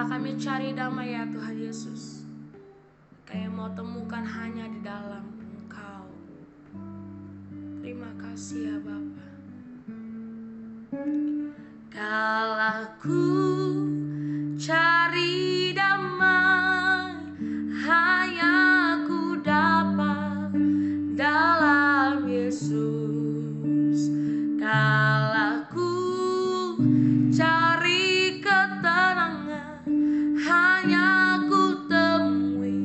kami cari damai ya Tuhan Yesus. Kami mau temukan hanya di dalam Engkau. Terima kasih ya Bapa. Kalau ku cari damai, hanya ku dapat dalam Yesus. Kalau ku cari ketenangan, hanya ku temui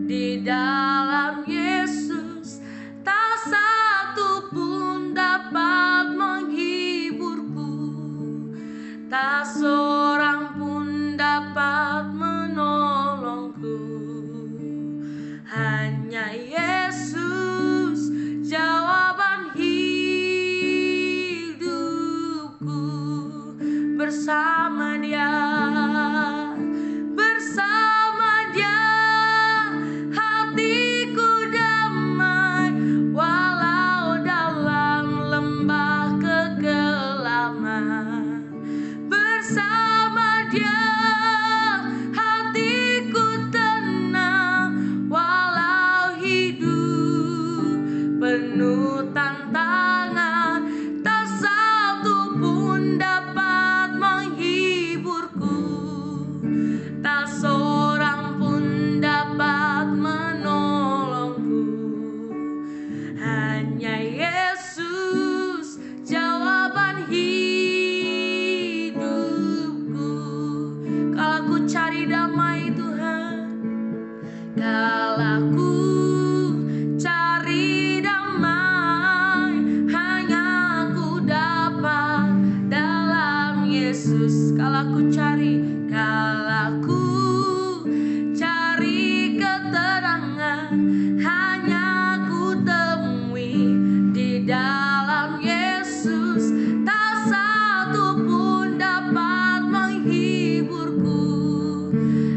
di dalam Yesus. Tak satu pun dapat menghiburku, tak seorang pun dapat menolongku. Hanya Yesus jawaban hidupku. Bersama Dia, bersama Dia hatiku damai, walau dalam lembah kegelapan. Bersama Dia hatiku tenang, walau hidup penuh tantangan. Tak satu pun dapat menghiburku, tak seorang pun dapat menolongku. Hanya Yesus jawaban hidupku. Kalau ku cari damai Tuhan, kalau ku cari damai, hanya ku dapat dalam Yesus. Kalau ku cari keterangan, hanya ku temui di dalam Yesus. Tak satu pun dapat menghiburku,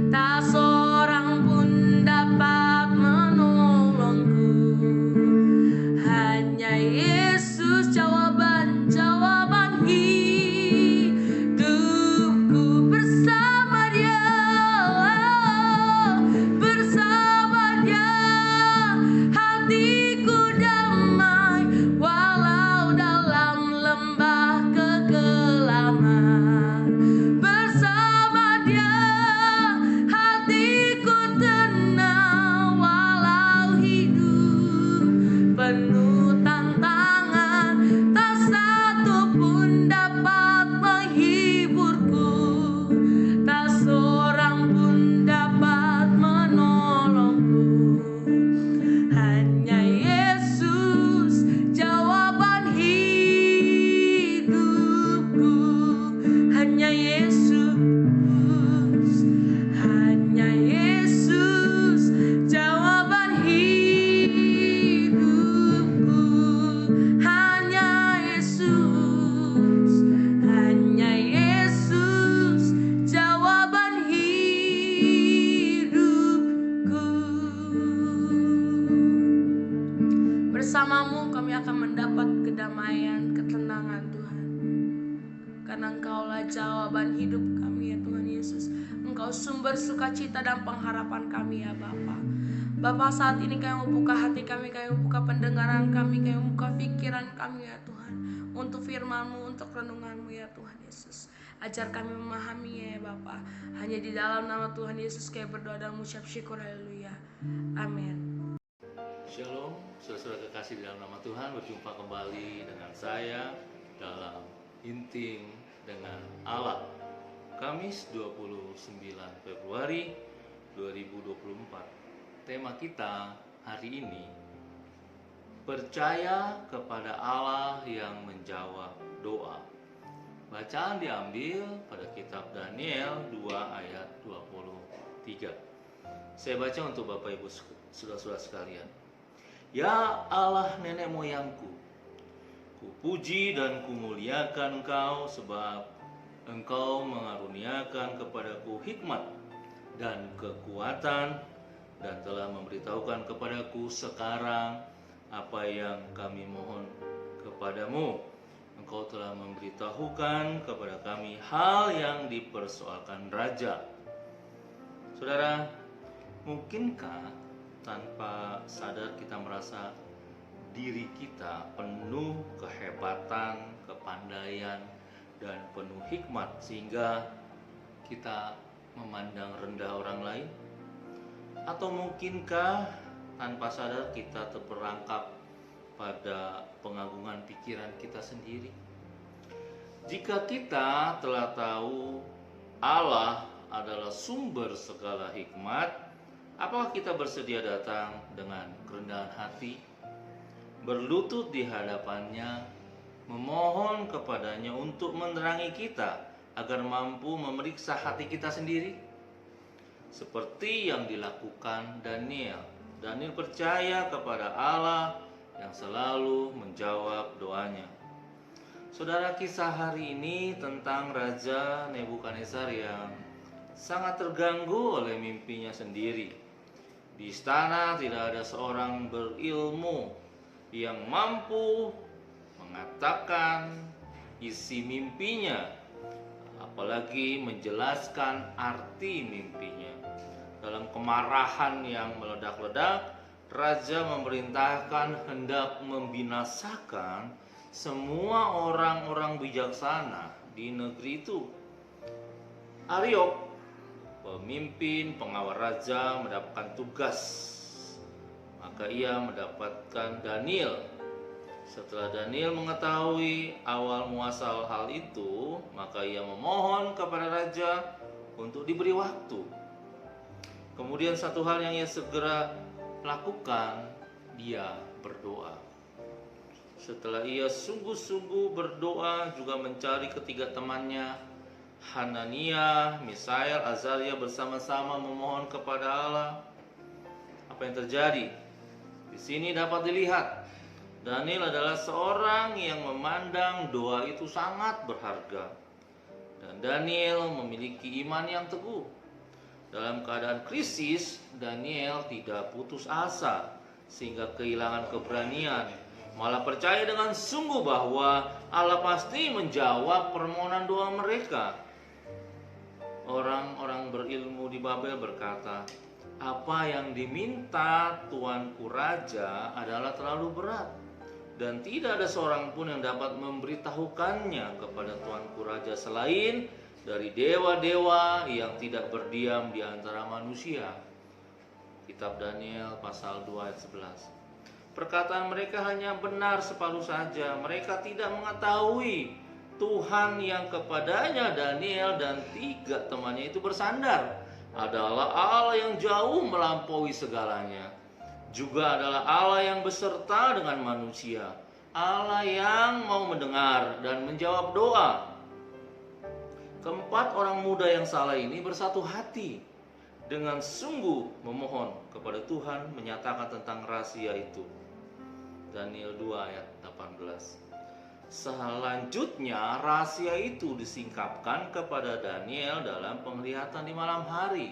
tak seorang pun dapat menolongku. Hanya Yesus jawaban hidupku. Bersama Dia, bersama Dia hatiku damai, walau dalam lembah kegelapan. Bersama Dia hatiku tenang, walau hidup penuh tantangan. Tak satu pun dapat menghiburku, tak seorang pun dapat menolongku. Hanya Yesus jawaban hidupku. Hanya Yesus, hanya Yesus jawaban hidupku. Hanya Yesus, hanya Yesus jawaban hidupku. Bersamamu kami akan mendapat kedamaian, ketenangan Tuhan. Karena Engkaulah jawaban hidup kami ya Tuhan Yesus. Engkau sumber sukacita dan pengharapan kami ya Bapa. Bapa, saat ini kami mau buka hati kami mau buka pendengaran kami mau buka pikiran kami ya Tuhan, untuk firman-Mu, untuk renungan-Mu ya Tuhan Yesus. Ajar kami memahami ya Bapa. Hanya di dalam nama Tuhan Yesus kami berdoa dan mengucap syukur, haleluya. Amin. Shalom, saudara kekasih di dalam nama Tuhan. Berjumpa kembali dengan saya dalam Intim dengan Allah. Kamis 29 Februari 2024. Tema kita hari ini, percaya kepada Allah yang menjawab doa. Bacaan diambil pada kitab Daniel 2 ayat 23. Saya baca untuk Bapak Ibu saudara-saudara sekalian. Ya Allah nenek moyangku, kupuji dan kumuliakan Engkau sebab Engkau mengaruniakan kepadaku hikmat dan kekuatan, dan telah memberitahukan kepadaku sekarang apa yang kami mohon kepadamu. Engkau telah memberitahukan kepada kami hal yang dipersoalkan raja. Saudara, mungkinkah tanpa sadar kita merasa diri kita penuh kehebatan, kepandaian, dan penuh hikmat sehingga kita memandang rendah orang lain? Atau mungkinkah tanpa sadar kita terperangkap pada pengagungan pikiran kita sendiri? Jika kita telah tahu Allah adalah sumber segala hikmat, apakah kita bersedia datang dengan kerendahan hati, berlutut di hadapannya, memohon kepadanya untuk menerangi kita agar mampu memeriksa hati kita sendiri? Seperti yang dilakukan Daniel. Daniel percaya kepada Allah yang selalu menjawab doanya. Saudara, kisah hari ini tentang Raja Nebukadnezar yang sangat terganggu oleh mimpinya sendiri. Di istana tidak ada seorang berilmu yang mampu mengatakan isi mimpinya, apalagi menjelaskan arti mimpinya. Dalam kemarahan yang meledak-ledak, raja memerintahkan hendak membinasakan semua orang-orang bijaksana di negeri itu. Ariok, pemimpin pengawal raja, mendapatkan tugas. Maka ia mendapatkan Daniel. Setelah Daniel mengetahui awal muasal hal itu, maka ia memohon kepada raja untuk diberi waktu. Kemudian satu hal yang ia segera lakukan, dia berdoa. Setelah ia sungguh-sungguh berdoa, juga mencari ketiga temannya, Hanania, Misael, Azaria, bersama-sama memohon kepada Allah. Apa yang terjadi? Di sini dapat dilihat, Daniel adalah seorang yang memandang doa itu sangat berharga. Dan Daniel memiliki iman yang teguh. Dalam keadaan krisis, Daniel tidak putus asa sehingga kehilangan keberanian, malah percaya dengan sungguh bahwa Allah pasti menjawab permohonan doa mereka. Orang-orang berilmu di Babel berkata, apa yang diminta tuanku raja adalah terlalu berat, dan tidak ada seorang pun yang dapat memberitahukannya kepada tuanku raja selain dari dewa-dewa yang tidak berdiam di antara manusia. Kitab Daniel pasal 2 ayat 11. Perkataan mereka hanya benar separuh saja. Mereka tidak mengetahui Tuhan yang kepadanya Daniel dan tiga temannya itu bersandar adalah Allah yang jauh melampaui segalanya. Juga adalah Allah yang beserta dengan manusia, Allah yang mau mendengar dan menjawab doa. Keempat orang muda yang salah ini bersatu hati dengan sungguh memohon kepada Tuhan menyatakan tentang rahasia itu. Daniel 2 ayat 18. Selanjutnya rahasia itu disingkapkan kepada Daniel dalam penglihatan di malam hari.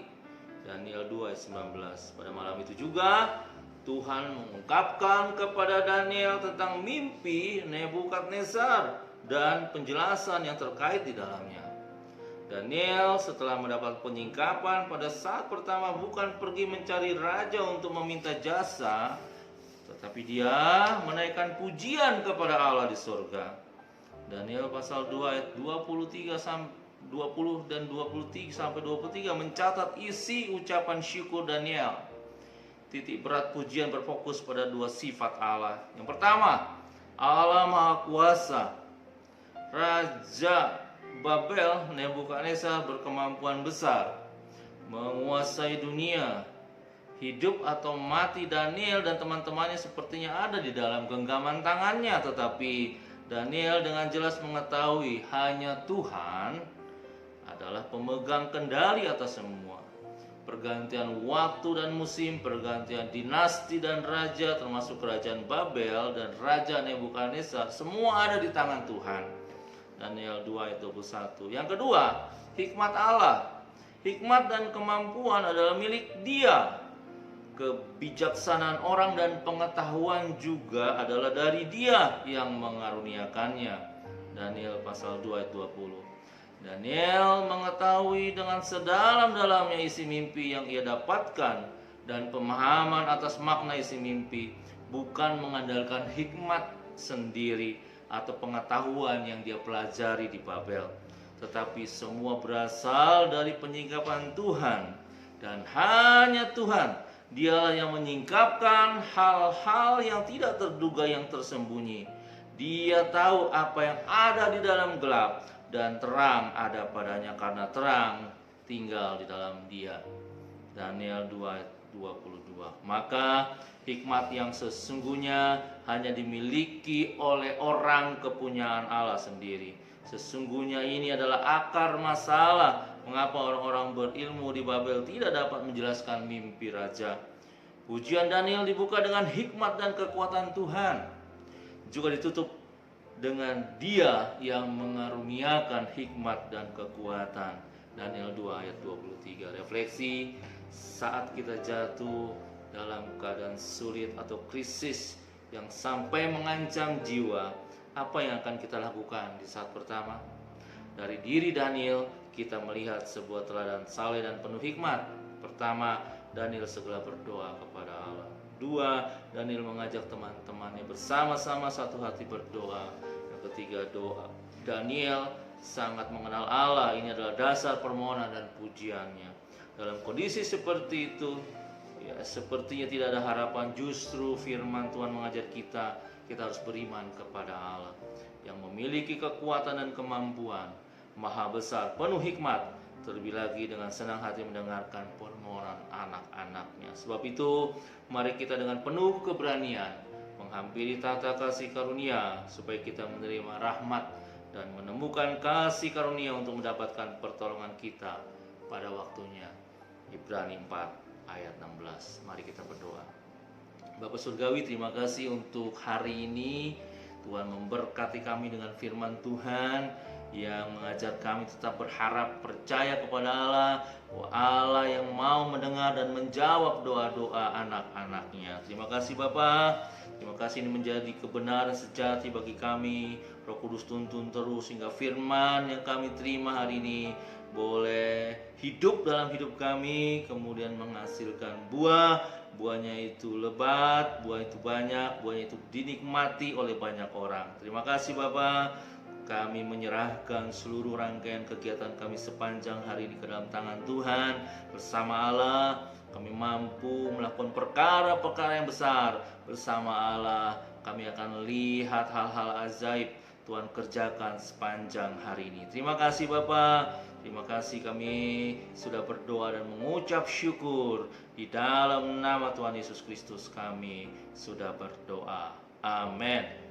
Daniel 2 ayat 19. Pada malam itu juga Tuhan mengungkapkan kepada Daniel tentang mimpi Nebukadnezar dan penjelasan yang terkait di dalamnya. Daniel setelah mendapat penyingkapan pada saat pertama bukan pergi mencari raja untuk meminta jasa, tetapi dia menaikkan pujian kepada Allah di surga. Daniel pasal 2 ayat 20 dan 23 sampai 23 mencatat isi ucapan syukur Daniel. Titik berat pujian berfokus pada dua sifat Allah. Yang pertama, Allah Maha Kuasa. Raja Babel Nebukadnezar berkemampuan besar menguasai dunia. Hidup atau mati Daniel dan teman-temannya sepertinya ada di dalam genggaman tangannya, tetapi Daniel dengan jelas mengetahui hanya Tuhan adalah pemegang kendali atas semua. Pergantian waktu dan musim, pergantian dinasti dan raja, termasuk kerajaan Babel dan Raja Nebukadnezar, semua ada di tangan Tuhan. Daniel 2 ayat 21. Yang kedua, hikmat Allah. Hikmat dan kemampuan adalah milik Dia. Kebijaksanaan orang dan pengetahuan juga adalah dari Dia yang mengaruniakannya. Daniel pasal 2 ayat 20. Daniel mengetahui dengan sedalam-dalamnya isi mimpi yang ia dapatkan dan pemahaman atas makna isi mimpi, bukan mengandalkan hikmat sendiri atau pengetahuan yang dia pelajari di Babel, tetapi semua berasal dari penyingkapan Tuhan. Dan hanya Tuhan, Dialah yang menyingkapkan hal-hal yang tidak terduga, yang tersembunyi. Dia tahu apa yang ada di dalam gelap, dan terang ada padanya karena terang tinggal di dalam Dia. Daniel 2:22. Maka hikmat yang sesungguhnya hanya dimiliki oleh orang kepunyaan Allah sendiri. Sesungguhnya ini adalah akar masalah mengapa orang-orang berilmu di Babel tidak dapat menjelaskan mimpi raja. Ujian Daniel dibuka dengan hikmat dan kekuatan Tuhan, juga ditutup dengan Dia yang mengaruniakan hikmat dan kekuatan. Daniel 2:23. Refleksi: saat kita jatuh dalam keadaan sulit atau krisis yang sampai mengancam jiwa, apa yang akan kita lakukan di saat pertama? Dari diri Daniel kita melihat sebuah teladan saleh dan penuh hikmat. Pertama, Daniel segera berdoa kepada Allah. Dua, Daniel mengajak teman-temannya bersama-sama satu hati berdoa. Yang ketiga, doa. Daniel sangat mengenal Allah. Ini adalah dasar permohonan dan pujiannya. Dalam kondisi seperti itu, ya sepertinya tidak ada harapan. Justru firman Tuhan mengajar kita harus beriman kepada Allah yang memiliki kekuatan dan kemampuan, maha besar, penuh hikmat, terlebih lagi dengan senang hati mendengarkan permohonan anak-anaknya. Sebab itu, mari kita dengan penuh keberanian menghampiri tahta kasih karunia, supaya kita menerima rahmat dan menemukan kasih karunia untuk mendapatkan pertolongan kita pada waktunya. Ibrani 4:16. Mari kita berdoa. Bapa Surgawi, terima kasih untuk hari ini. Tuhan memberkati kami dengan firman Tuhan yang mengajar kami tetap berharap, percaya kepada Allah, bahwa Allah yang mau mendengar dan menjawab doa-doa anak-anaknya. Terima kasih Bapa. Terima kasih, ini menjadi kebenaran sejati bagi kami. Roh Kudus tuntun terus hingga firman yang kami terima hari ini boleh hidup dalam hidup kami, kemudian menghasilkan buah. Buahnya itu lebat, buah itu banyak, buahnya itu dinikmati oleh banyak orang. Terima kasih Bapa. Kami menyerahkan seluruh rangkaian kegiatan kami sepanjang hari ini ke dalam tangan Tuhan. Bersama Allah kami mampu melakukan perkara-perkara yang besar. Bersama Allah kami akan lihat hal-hal ajaib Tuhan kerjakan sepanjang hari ini. Terima kasih Bapa. Terima kasih, kami sudah berdoa dan mengucap syukur. Di dalam nama Tuhan Yesus Kristus kami sudah berdoa. Amin.